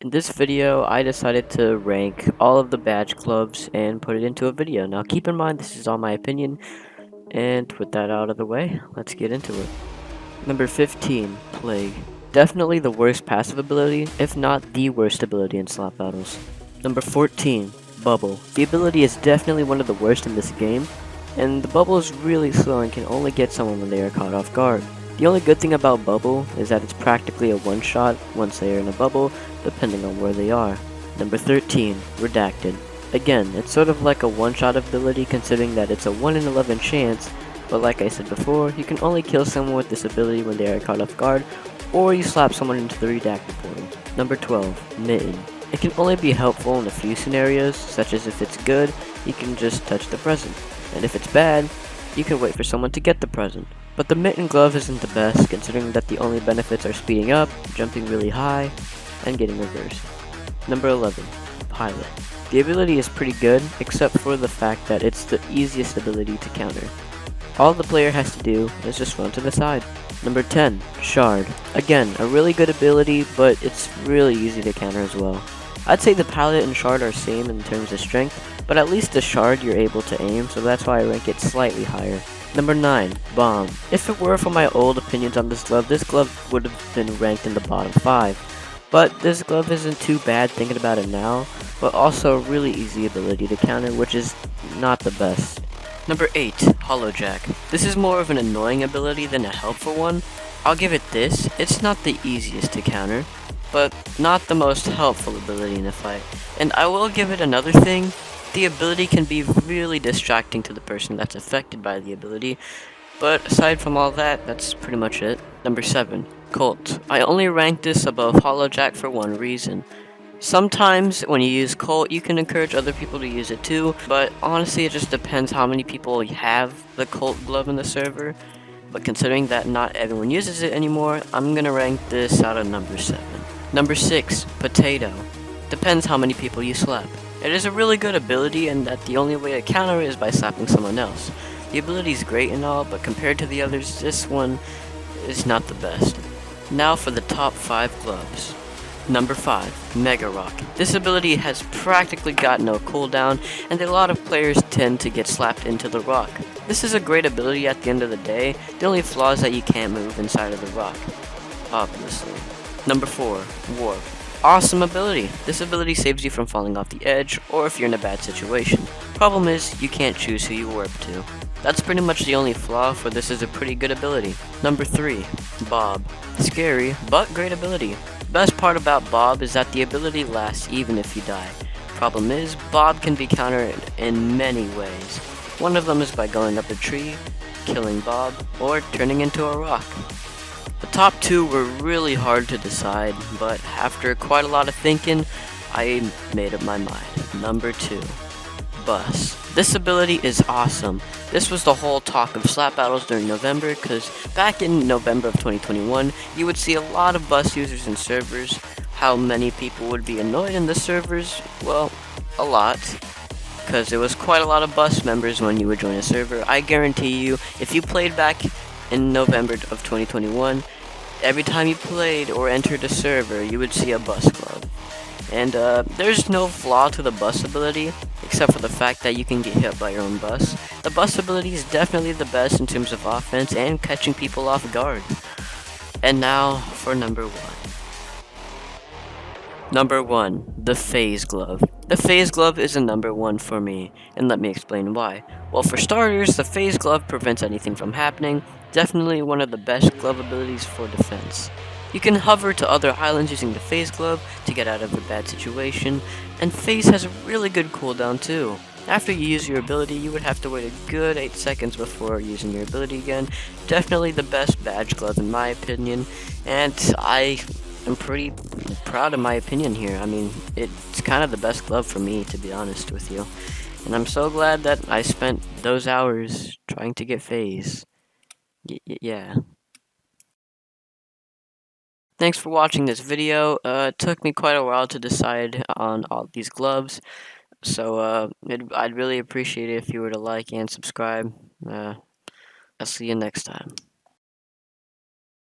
In this video, I decided to rank all of the badge gloves and put it into a video. Now keep in mind this is all my opinion, and with that out of the way, let's get into it. Number 15, Plague. Definitely the worst passive ability, if not the worst ability in slap battles. Number 14, Bubble. The ability is definitely one of the worst in this game, and the bubble is really slow and can only get someone when they are caught off guard. The only good thing about Bubble is that it's practically a one-shot once they are in a bubble, depending on where they are. Number 13, Redacted. Again, it's sort of like a one-shot ability considering that it's a 1 in 11 chance, but like I said before, you can only kill someone with this ability when they are caught off guard, or you slap someone into the redacted portal. Number 12, Mitten. It can only be helpful in a few scenarios, such as if it's good, you can just touch the present, and if it's bad, you can wait for someone to get the present. But the Mitten glove isn't the best, considering that the only benefits are speeding up, jumping really high, and getting reversed. Number 11, Pilot. The ability is pretty good, except for the fact that it's the easiest ability to counter. All the player has to do is just run to the side. Number 10, Shard. Again, a really good ability, but it's really easy to counter as well. I'd say the Pilot and Shard are same in terms of strength, but at least the Shard you're able to aim, so that's why I rank it slightly higher. Number 9, Bomb. If it were for my old opinions on this glove would have been ranked in the bottom 5. But this glove isn't too bad thinking about it now, but also a really easy ability to counter, which is not the best. Number 8, Hollow Jack. This is more of an annoying ability than a helpful one. I'll give it this, it's not the easiest to counter, but not the most helpful ability in a fight. And I will give it another thing, the ability can be really distracting to the person that's affected by the ability, but aside from all that, that's pretty much it. Number 7, Colt. I only ranked this above Hollow Jack for one reason. Sometimes when you use Colt, you can encourage other people to use it too, but honestly it just depends how many people have the Colt glove in the server. But considering that not everyone uses it anymore, I'm gonna rank this out of number 7. Number 6, Potato. Depends how many people you slap. It is a really good ability and that the only way to counter it is by slapping someone else. The ability is great and all, but compared to the others, this one is not the best. Now for the top 5 gloves. Number 5, Mega Rock. This ability has practically got no cooldown, and a lot of players tend to get slapped into the rock. This is a great ability at the end of the day, the only flaw is that you can't move inside of the rock, obviously. Number 4, Warp. Awesome ability. This ability saves you from falling off the edge, or if you're in a bad situation. Problem is, you can't choose who you warp to. That's pretty much the only flaw, for this is a pretty good ability. Number 3, Bob. Scary, but great ability. Best part about Bob is that the ability lasts even if you die. Problem is, Bob can be countered in many ways. One of them is by going up a tree, killing Bob, or turning into a rock. The top 2 were really hard to decide, but after quite a lot of thinking, I made up my mind. Number 2, Bus. This ability is awesome. This was the whole talk of slap battles during November, because back in November of 2021, you would see a lot of bus users in servers. How many people would be annoyed in the servers? Well, a lot. Because there was quite a lot of bus members when you would join a server. I guarantee you, if you played back in November of 2021, every time you played or entered a server, you would see a bus club. And there's no flaw to the bus ability, except for the fact that you can get hit by your own bus. The bus ability is definitely the best in terms of offense and catching people off guard. And now for number 1. Number 1, the Phase Glove. The Phase Glove is a number 1 for me, and let me explain why. Well, for starters, the Phase Glove prevents anything from happening, definitely one of the best glove abilities for defense. You can hover to other islands using the Phase Glove to get out of a bad situation, and Phase has a really good cooldown too. After you use your ability, you would have to wait a good 8 seconds before using your ability again. Definitely the best badge glove in my opinion, and I'm pretty proud of my opinion here. I mean, it's kind of the best glove for me, to be honest with you. And I'm so glad that I spent those hours trying to get Phase. Yeah. Thanks for watching this video. It took me quite a while to decide on all these gloves. So I'd really appreciate it if you were to like and subscribe. I'll see you next time.